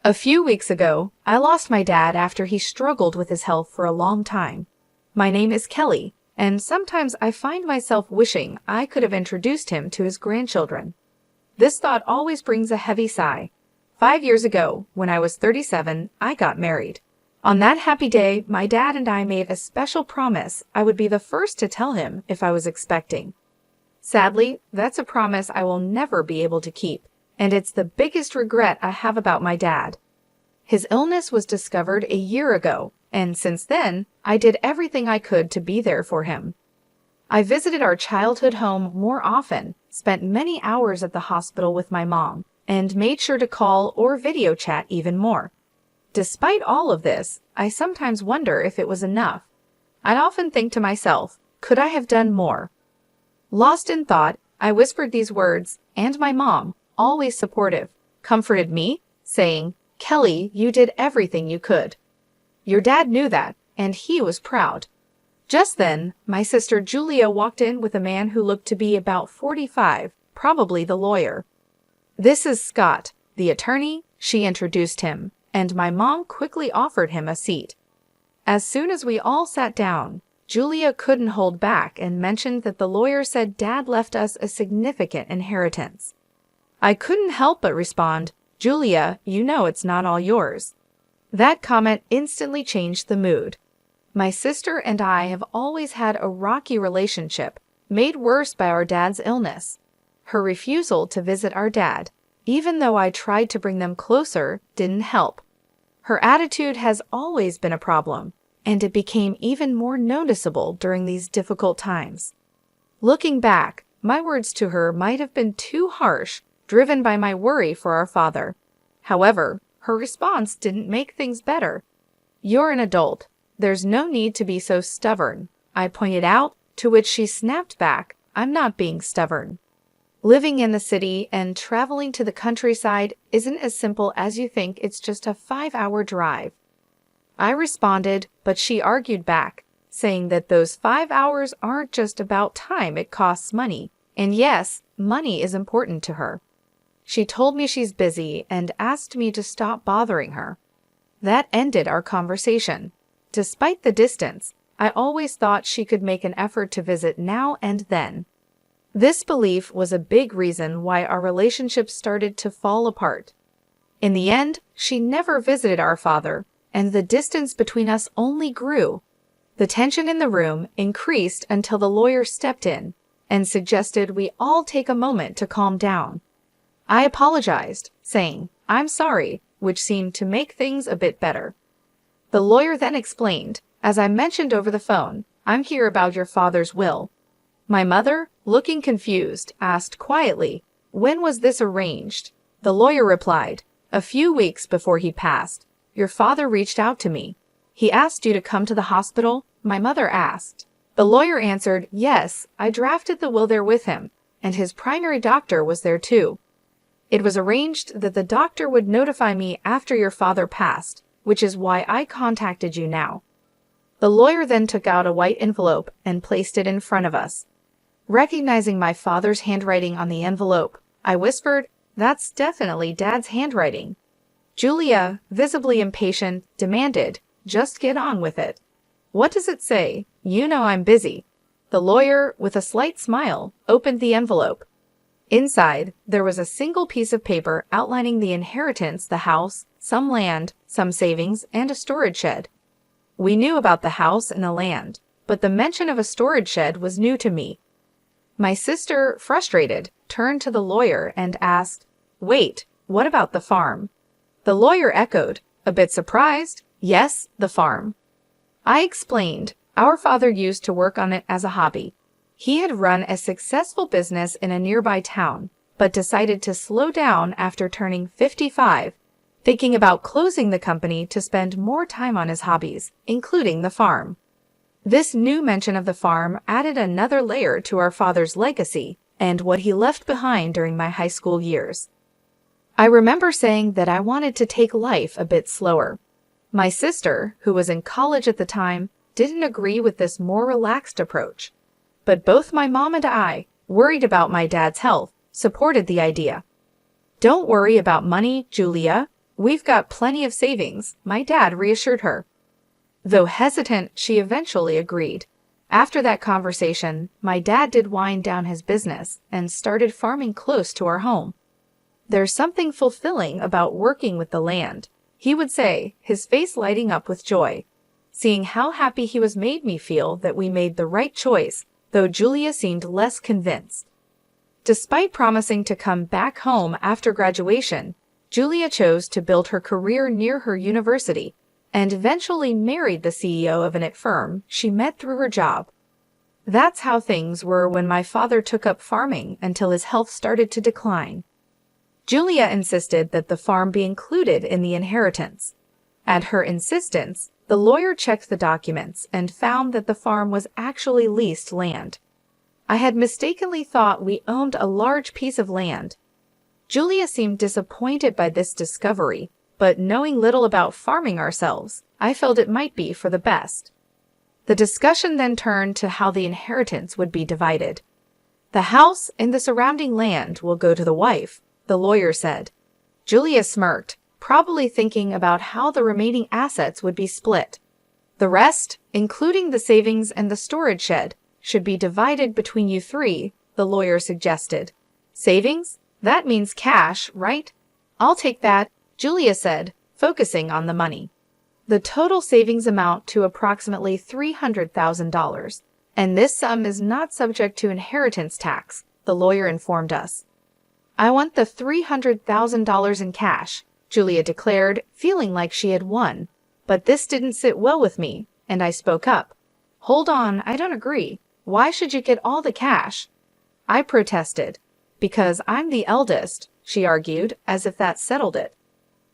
A few weeks ago, I lost my dad after he struggled with his health for a long time. My name is Kelly, and sometimes I find myself wishing I could have introduced him to his grandchildren. This thought always brings a heavy sigh. 5 years ago, when I was 37, I got married. On that happy day, my dad and I made a special promise I would be the first to tell him if I was expecting. Sadly, that's a promise I will never be able to keep, and it's the biggest regret I have about my dad. His illness was discovered a year ago, and since then, I did everything I could to be there for him. I visited our childhood home more often, spent many hours at the hospital with my mom, and made sure to call or video chat even more. Despite all of this, I sometimes wonder if it was enough. I'd often think to myself, could I have done more? Lost in thought, I whispered these words, and my mom, always supportive, comforted me, saying, "Kelly, you did everything you could." Your dad knew that, and he was proud. Just then, my sister Julia walked in with a man who looked to be about 45, probably the lawyer. "This is Scott, the attorney," she introduced him, and my mom quickly offered him a seat. As soon as we all sat down, Julia couldn't hold back and mentioned that the lawyer said Dad left us a significant inheritance. I couldn't help but respond, "Julia, you know it's not all yours." That comment instantly changed the mood. My sister and I have always had a rocky relationship, made worse by our dad's illness. Her refusal to visit our dad, even though I tried to bring them closer, didn't help. Her attitude has always been a problem, and it became even more noticeable during these difficult times. Looking back, my words to her might have been too harsh, driven by my worry for our father. However, her response didn't make things better. "You're an adult. There's no need to be so stubborn," I pointed out, to which she snapped back, "I'm not being stubborn. Living in the city and traveling to the countryside isn't as simple as you think. It's just a 5-hour drive." I responded, but she argued back, saying that those 5 hours aren't just about time, it costs money. And yes, money is important to her. She told me she's busy and asked me to stop bothering her. That ended our conversation. Despite the distance, I always thought she could make an effort to visit now and then. This belief was a big reason why our relationship started to fall apart. In the end, she never visited our father, and the distance between us only grew. The tension in the room increased until the lawyer stepped in and suggested we all take a moment to calm down. I apologized, saying, "I'm sorry," which seemed to make things a bit better. The lawyer then explained, "As I mentioned over the phone, I'm here about your father's will." My mother, looking confused, asked quietly, "When was this arranged?" The lawyer replied, "A few weeks before he passed. Your father reached out to me. He asked you to come to the hospital?" My mother asked. The lawyer answered, "Yes, I drafted the will there with him, and his primary doctor was there too. It was arranged that the doctor would notify me after your father passed, which is why I contacted you now." The lawyer then took out a white envelope and placed it in front of us. Recognizing my father's handwriting on the envelope, I whispered, "That's definitely Dad's handwriting." Julia, visibly impatient, demanded, "Just get on with it." "What does it say? You know I'm busy." The lawyer, with a slight smile, opened the envelope. Inside, there was a single piece of paper outlining the inheritance, the house, some land, some savings, and a storage shed. We knew about the house and the land, but the mention of a storage shed was new to me. My sister, frustrated, turned to the lawyer and asked, "Wait, what about the farm?" The lawyer echoed, a bit surprised, "Yes, the farm." I explained, our father used to work on it as a hobby. He had run a successful business in a nearby town, but decided to slow down after turning 55, thinking about closing the company to spend more time on his hobbies, including the farm. This new mention of the farm added another layer to our father's legacy and what he left behind during my high school years. I remember saying that I wanted to take life a bit slower. My sister, who was in college at the time, didn't agree with this more relaxed approach. But both my mom and I, worried about my dad's health, supported the idea. "Don't worry about money, Julia. "We've got plenty of savings," my dad reassured her. Though hesitant, she eventually agreed. After that conversation, my dad did wind down his business and started farming close to our home. "There's something fulfilling about working with the land," he would say, his face lighting up with joy. Seeing how happy he was made me feel that we made the right choice, though Julia seemed less convinced. Despite promising to come back home after graduation, Julia chose to build her career near her university and eventually married the CEO of an IT firm she met through her job. That's how things were when my father took up farming until his health started to decline. Julia insisted that the farm be included in the inheritance. At her insistence, the lawyer checked the documents and found that the farm was actually leased land. I had mistakenly thought we owned a large piece of land. Julia seemed disappointed by this discovery, but knowing little about farming ourselves, I felt it might be for the best. The discussion then turned to how the inheritance would be divided. "The house and the surrounding land will go to the wife," the lawyer said. Julia smirked, probably thinking about how the remaining assets would be split. "The rest, including the savings and the storage shed, should be divided between you three," the lawyer suggested. "Savings? That means cash, right?" "I'll take that," Julia said, focusing on the money. "The total savings amount to approximately $300,000, and this sum is not subject to inheritance tax," the lawyer informed us. "I want the $300,000 in cash," Julia declared, feeling like she had won. But this didn't sit well with me, and I spoke up. "Hold on, I don't agree. Why should you get all the cash?" I protested. "Because I'm the eldest," she argued, as if that settled it.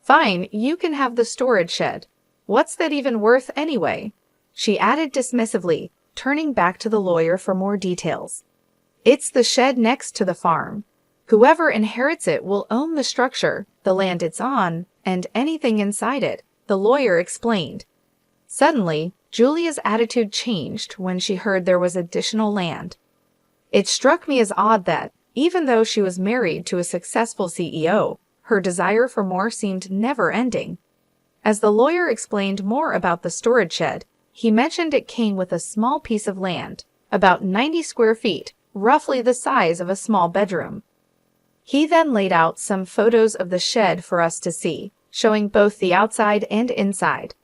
"Fine, you can have the storage shed. What's that even worth anyway?" she added dismissively, turning back to the lawyer for more details. "It's the shed next to the farm. Whoever inherits it will own the structure, the land it's on, and anything inside it," the lawyer explained. Suddenly, Julia's attitude changed when she heard there was additional land. It struck me as odd that, even though she was married to a successful CEO, her desire for more seemed never-ending. As the lawyer explained more about the storage shed, he mentioned it came with a small piece of land, about 90 square feet, roughly the size of a small bedroom. He then laid out some photos of the shed for us to see, showing both the outside and inside.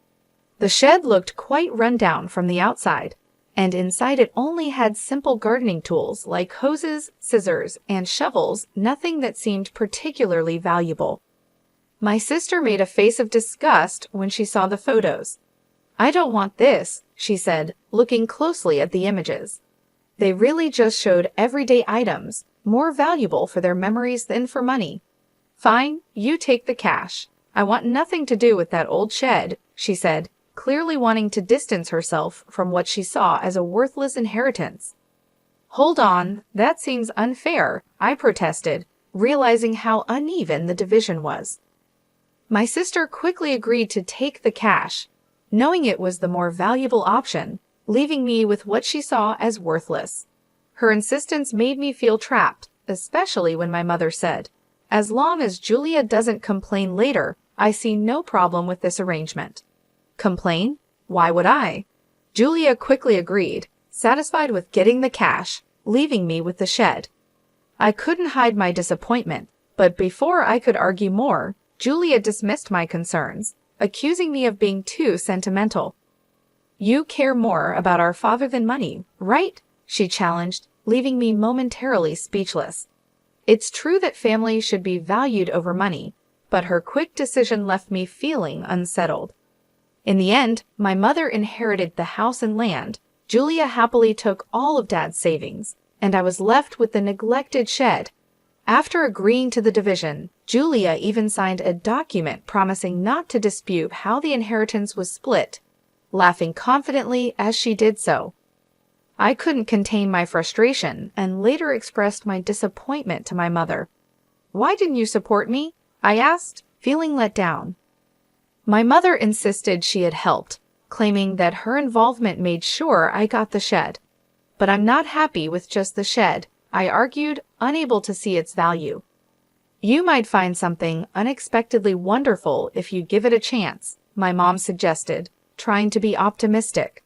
The shed looked quite run down from the outside, and inside it only had simple gardening tools like hoses, scissors, and shovels, nothing that seemed particularly valuable. My sister made a face of disgust when she saw the photos. "I don't want this," she said, looking closely at the images. They really just showed everyday items, more valuable for their memories than for money. "Fine, you take the cash. I want nothing to do with that old shed," she said, clearly wanting to distance herself from what she saw as a worthless inheritance. "Hold on, that seems unfair," I protested, realizing how uneven the division was. My sister quickly agreed to take the cash, knowing it was the more valuable option, leaving me with what she saw as worthless. Her insistence made me feel trapped, especially when my mother said, "As long as Julia doesn't complain later, I see no problem with this arrangement." Complain? Why would I? Julia quickly agreed, satisfied with getting the cash, leaving me with the shed. I couldn't hide my disappointment, but before I could argue more, Julia dismissed my concerns, accusing me of being too sentimental. "You care more about our father than money, right?" she challenged, leaving me momentarily speechless. It's true that family should be valued over money, but her quick decision left me feeling unsettled. In the end, my mother inherited the house and land, Julia happily took all of Dad's savings, and I was left with the neglected shed. After agreeing to the division, Julia even signed a document promising not to dispute how the inheritance was split, laughing confidently as she did so. I couldn't contain my frustration and later expressed my disappointment to my mother. "Why didn't you support me?" I asked, feeling let down. My mother insisted she had helped, claiming that her involvement made sure I got the shed. "But I'm not happy with just the shed," I argued, unable to see its value. You might find something unexpectedly wonderful if you give it a chance, my mom suggested, trying to be optimistic.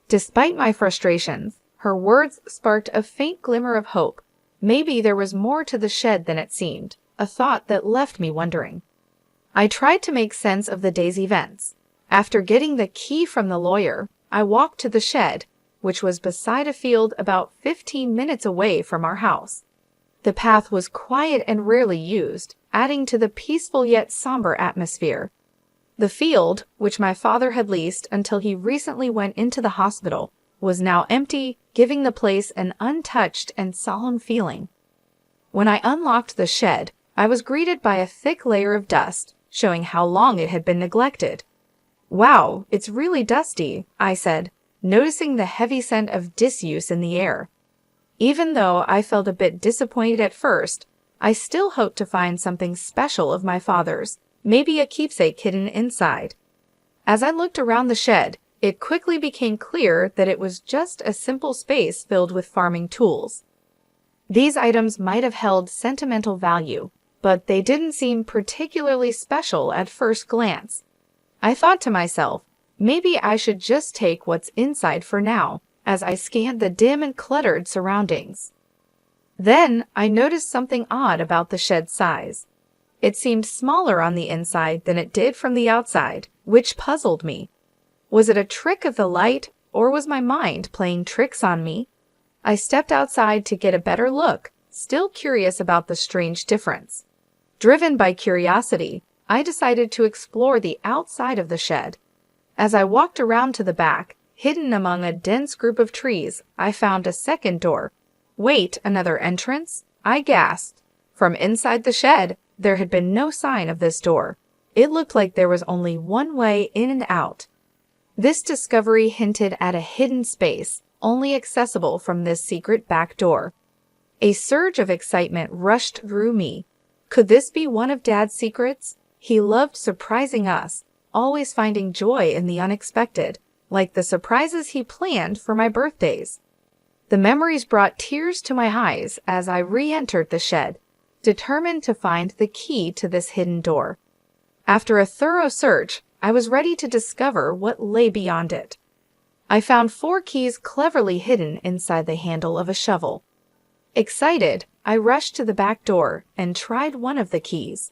Despite my frustrations, her words sparked a faint glimmer of hope. Maybe there was more to the shed than it seemed, a thought that left me wondering. I tried to make sense of the day's events. After getting the key from the lawyer, I walked to the shed, which was beside a field about 15 minutes away from our house. The path was quiet and rarely used, adding to the peaceful yet somber atmosphere. The field, which my father had leased until he recently went into the hospital, was now empty, giving the place an untouched and solemn feeling. When I unlocked the shed, I was greeted by a thick layer of dust, showing how long it had been neglected. "Wow, it's really dusty," I said, noticing the heavy scent of disuse in the air. Even though I felt a bit disappointed at first, I still hoped to find something special of my father's, maybe a keepsake hidden inside. As I looked around the shed, it quickly became clear that it was just a simple space filled with farming tools. These items might have held sentimental value, but they didn't seem particularly special at first glance. I thought to myself, maybe I should just take what's inside for now, as I scanned the dim and cluttered surroundings. Then I noticed something odd about the shed's size. It seemed smaller on the inside than it did from the outside, which puzzled me. Was it a trick of the light, or was my mind playing tricks on me? I stepped outside to get a better look, still curious about the strange difference. Driven by curiosity, I decided to explore the outside of the shed. As I walked around to the back, hidden among a dense group of trees, I found a second door. "Wait, another entrance?" I gasped. From inside the shed, there had been no sign of this door. It looked like there was only one way in and out. This discovery hinted at a hidden space, only accessible from this secret back door. A surge of excitement rushed through me. Could this be one of Dad's secrets? He loved surprising us, always finding joy in the unexpected, like the surprises he planned for my birthdays. The memories brought tears to my eyes as I re-entered the shed, determined to find the key to this hidden door. After a thorough search, I was ready to discover what lay beyond it. I found 4 keys cleverly hidden inside the handle of a shovel. Excited, I rushed to the back door and tried one of the keys.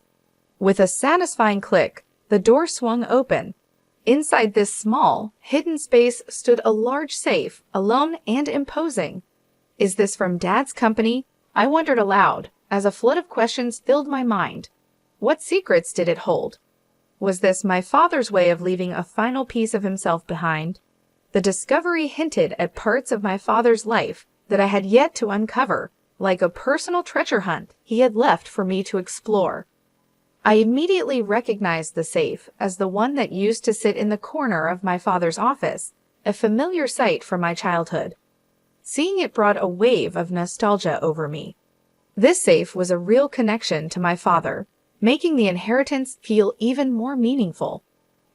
With a satisfying click, the door swung open. Inside this small, hidden space stood a large safe, alone and imposing. "Is this from Dad's company?" I wondered aloud, as a flood of questions filled my mind. What secrets did it hold? Was this my father's way of leaving a final piece of himself behind? The discovery hinted at parts of my father's life that I had yet to uncover, like a personal treasure hunt he had left for me to explore. I immediately recognized the safe as the one that used to sit in the corner of my father's office, a familiar sight from my childhood. Seeing it brought a wave of nostalgia over me. This safe was a real connection to my father, making the inheritance feel even more meaningful.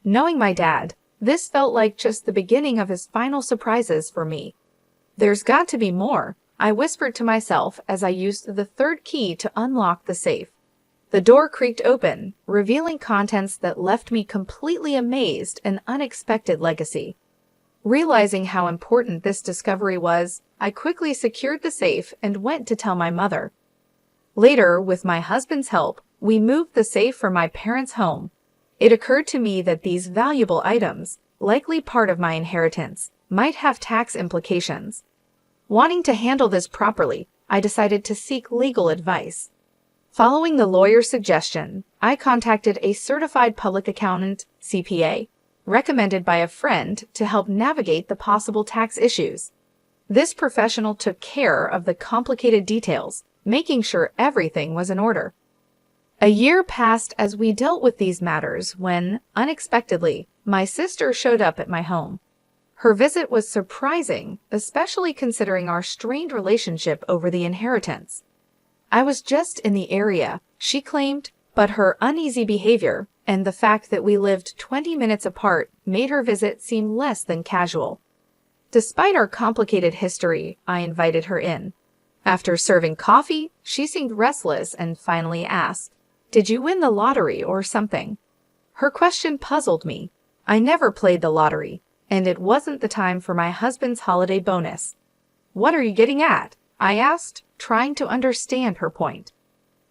Knowing my dad, this felt like just the beginning of his final surprises for me. "There's got to be more," I whispered to myself as I used the 3rd key to unlock the safe. The door creaked open, revealing contents that left me completely amazed, an unexpected legacy. Realizing how important this discovery was, I quickly secured the safe and went to tell my mother. Later, with my husband's help, we moved the safe from my parents' home. It occurred to me that these valuable items, likely part of my inheritance, might have tax implications. Wanting to handle this properly, I decided to seek legal advice. Following the lawyer's suggestion, I contacted a certified public accountant, CPA, recommended by a friend to help navigate the possible tax issues. This professional took care of the complicated details, making sure everything was in order. A year passed as we dealt with these matters when, unexpectedly, my sister showed up at my home. Her visit was surprising, especially considering our strained relationship over the inheritance. I was just in the area, she claimed, but her uneasy behavior and the fact that we lived 20 minutes apart made her visit seem less than casual. Despite our complicated history, I invited her in. After serving coffee, she seemed restless and finally asked, "Did you win the lottery or something?" Her question puzzled me. I never played the lottery, and it wasn't the time for my husband's holiday bonus. "What are you getting at?" I asked, trying to understand her point.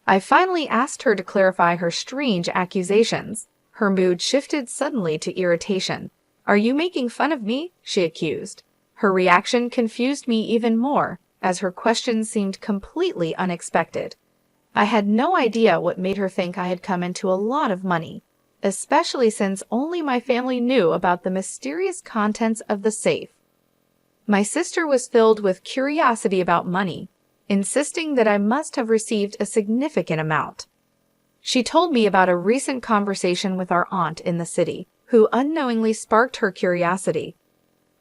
I finally asked her to clarify her strange accusations. Her mood shifted suddenly to irritation. "Are you making fun of me?" she accused. Her reaction confused me even more, as her question seemed completely unexpected. I had no idea what made her think I had come into a lot of money, especially since only my family knew about the mysterious contents of the safe. My sister was filled with curiosity about money, insisting that I must have received a significant amount. She told me about a recent conversation with our aunt in the city, who unknowingly sparked her curiosity.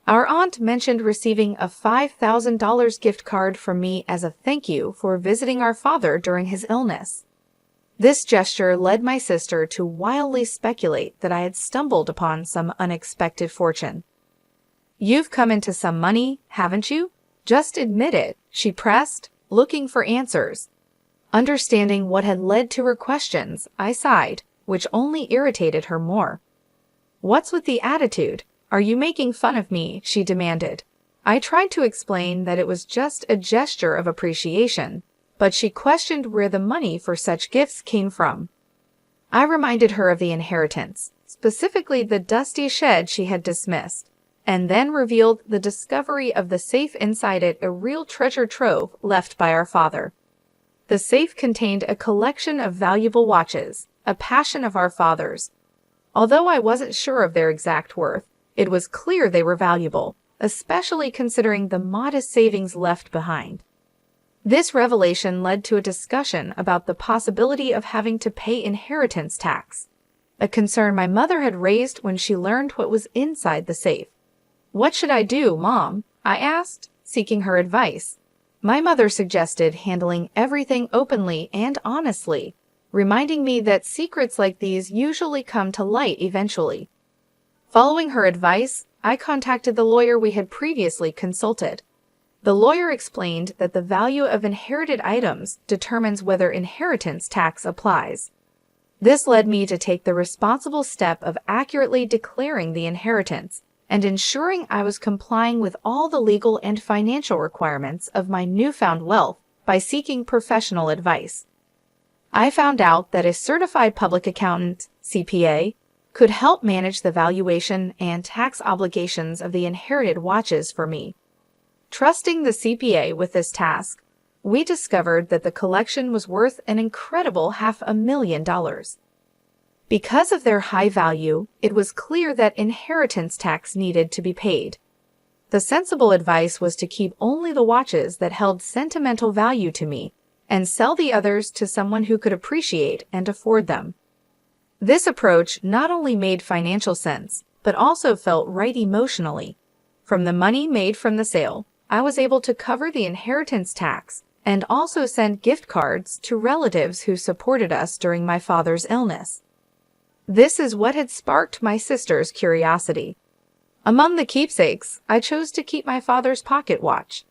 Our aunt mentioned receiving a $5,000 gift card from me as a thank you for visiting our father during his illness. This gesture led my sister to wildly speculate that I had stumbled upon some unexpected fortune. "You've come into some money, haven't you? Just admit it," she pressed, looking for answers. Understanding what had led to her questions, I sighed, which only irritated her more. "What's with the attitude? Are you making fun of me?" she demanded. I tried to explain that it was just a gesture of appreciation, but she questioned where the money for such gifts came from. I reminded her of the inheritance, specifically the dusty shed she had dismissed, and then revealed the discovery of the safe inside it a real treasure trove left by our father. The safe contained a collection of valuable watches, a passion of our father's. Although I wasn't sure of their exact worth, it was clear they were valuable, especially considering the modest savings left behind. This revelation led to a discussion about the possibility of having to pay inheritance tax, a concern my mother had raised when she learned what was inside the safe. "What should I do, Mom?" I asked, seeking her advice. My mother suggested handling everything openly and honestly, reminding me that secrets like these usually come to light eventually. Following her advice, I contacted the lawyer we had previously consulted. The lawyer explained that the value of inherited items determines whether inheritance tax applies. This led me to take the responsible step of accurately declaring the inheritance and ensuring I was complying with all the legal and financial requirements of my newfound wealth by seeking professional advice. I found out that a certified public accountant, CPA, could help manage the valuation and tax obligations of the inherited watches for me. Trusting the CPA with this task, we discovered that the collection was worth an incredible $500,000. Because of their high value, it was clear that inheritance tax needed to be paid. The sensible advice was to keep only the watches that held sentimental value to me and sell the others to someone who could appreciate and afford them. This approach not only made financial sense, but also felt right emotionally. From the money made from the sale, I was able to cover the inheritance tax and also send gift cards to relatives who supported us during my father's illness. This is what had sparked my sister's curiosity. Among the keepsakes, I chose to keep my father's pocket watch.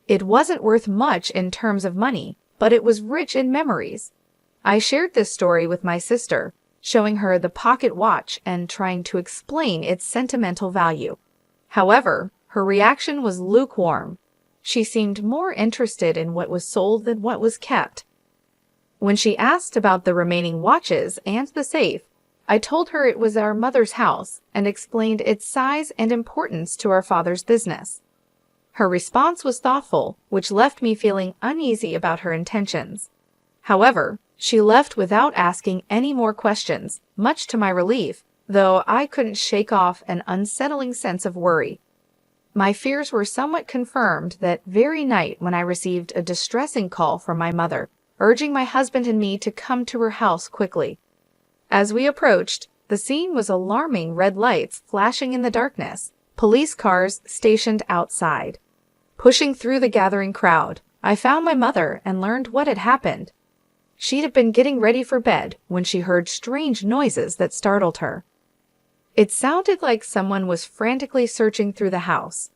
It wasn't worth much in terms of money, but it was rich in memories. I shared this story with my sister, showing her the pocket watch and trying to explain its sentimental value. However, her reaction was lukewarm. She seemed more interested in what was sold than what was kept. When she asked about the remaining watches and the safe, I told her it was our mother's house and explained its size and importance to our father's business. Her response was thoughtful, which left me feeling uneasy about her intentions. However, she left without asking any more questions, much to my relief, though I couldn't shake off an unsettling sense of worry. My fears were somewhat confirmed that very night when I received a distressing call from my mother, urging my husband and me to come to her house quickly. As we approached, the scene was alarming: red lights flashing in the darkness, police cars stationed outside. Pushing through the gathering crowd, I found my mother and learned what had happened. She had been getting ready for bed when she heard strange noises that startled her. It sounded like someone was frantically searching through the house.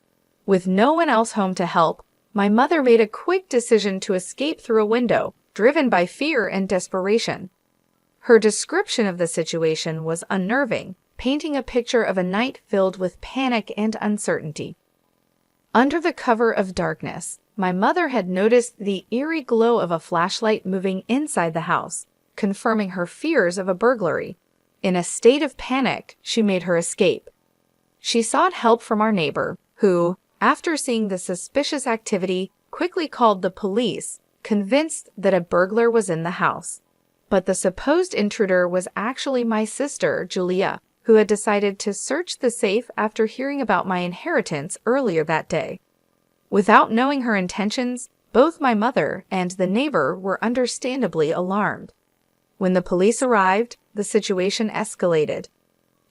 With no one else home to help, my mother made a quick decision to escape through a window, driven by fear and desperation. Her description of the situation was unnerving, painting a picture of a night filled with panic and uncertainty. Under the cover of darkness, my mother had noticed the eerie glow of a flashlight moving inside the house, confirming her fears of a burglary. In a state of panic, she made her escape. She sought help from our neighbor, who, after seeing the suspicious activity, quickly called the police, convinced that a burglar was in the house. But the supposed intruder was actually my sister, Julia, who had decided to search the safe after hearing about my inheritance earlier that day. Without knowing her intentions, both my mother and the neighbor were understandably alarmed. When the police arrived, the situation escalated.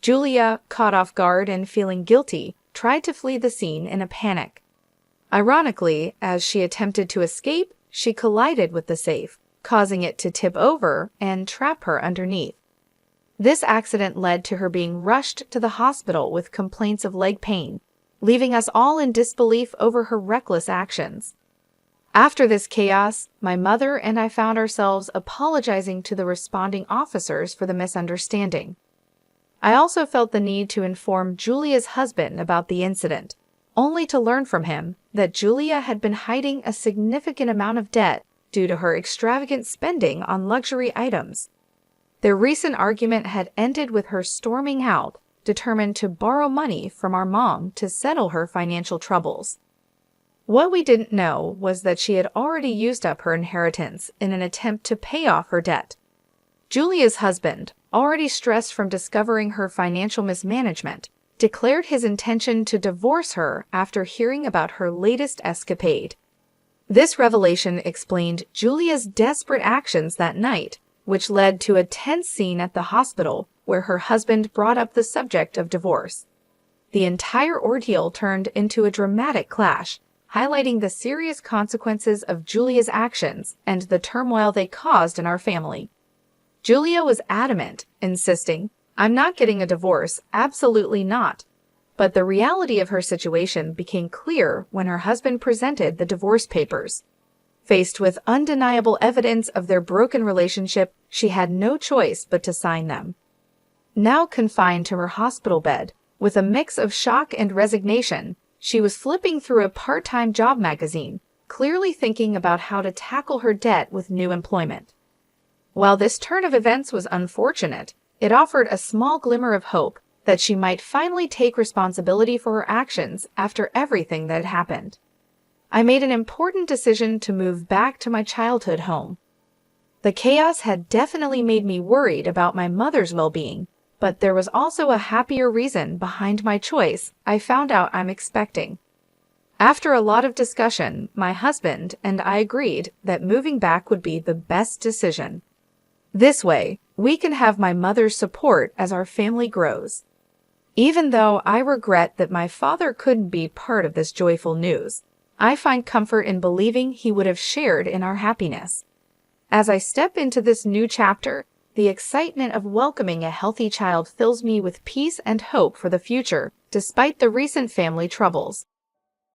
Julia, caught off guard and feeling guilty, tried to flee the scene in a panic. Ironically, as she attempted to escape, she collided with the safe, causing it to tip over and trap her underneath. This accident led to her being rushed to the hospital with complaints of leg pain, leaving us all in disbelief over her reckless actions. After this chaos, my mother and I found ourselves apologizing to the responding officers for the misunderstanding. I also felt the need to inform Julia's husband about the incident, only to learn from him that Julia had been hiding a significant amount of debt due to her extravagant spending on luxury items. Their recent argument had ended with her storming out, determined to borrow money from our mom to settle her financial troubles. What we didn't know was that she had already used up her inheritance in an attempt to pay off her debt. Julia's husband, already stressed from discovering her financial mismanagement, declared his intention to divorce her after hearing about her latest escapade. This revelation explained Julia's desperate actions that night, which led to a tense scene at the hospital where her husband brought up the subject of divorce. The entire ordeal turned into a dramatic clash, highlighting the serious consequences of Julia's actions and the turmoil they caused in our family. Julia was adamant, insisting, "I'm not getting a divorce, absolutely not." But the reality of her situation became clear when her husband presented the divorce papers. Faced with undeniable evidence of their broken relationship, she had no choice but to sign them. Now confined to her hospital bed, with a mix of shock and resignation, she was flipping through a part-time job magazine, clearly thinking about how to tackle her debt with new employment. While this turn of events was unfortunate, it offered a small glimmer of hope that she might finally take responsibility for her actions after everything that had happened. I made an important decision to move back to my childhood home. The chaos had definitely made me worried about my mother's well-being, but there was also a happier reason behind my choice I found out I'm expecting. After a lot of discussion, my husband and I agreed that moving back would be the best decision. This way, we can have my mother's support as our family grows. Even though I regret that my father couldn't be part of this joyful news, I find comfort in believing he would have shared in our happiness. As I step into this new chapter, the excitement of welcoming a healthy child fills me with peace and hope for the future, despite the recent family troubles.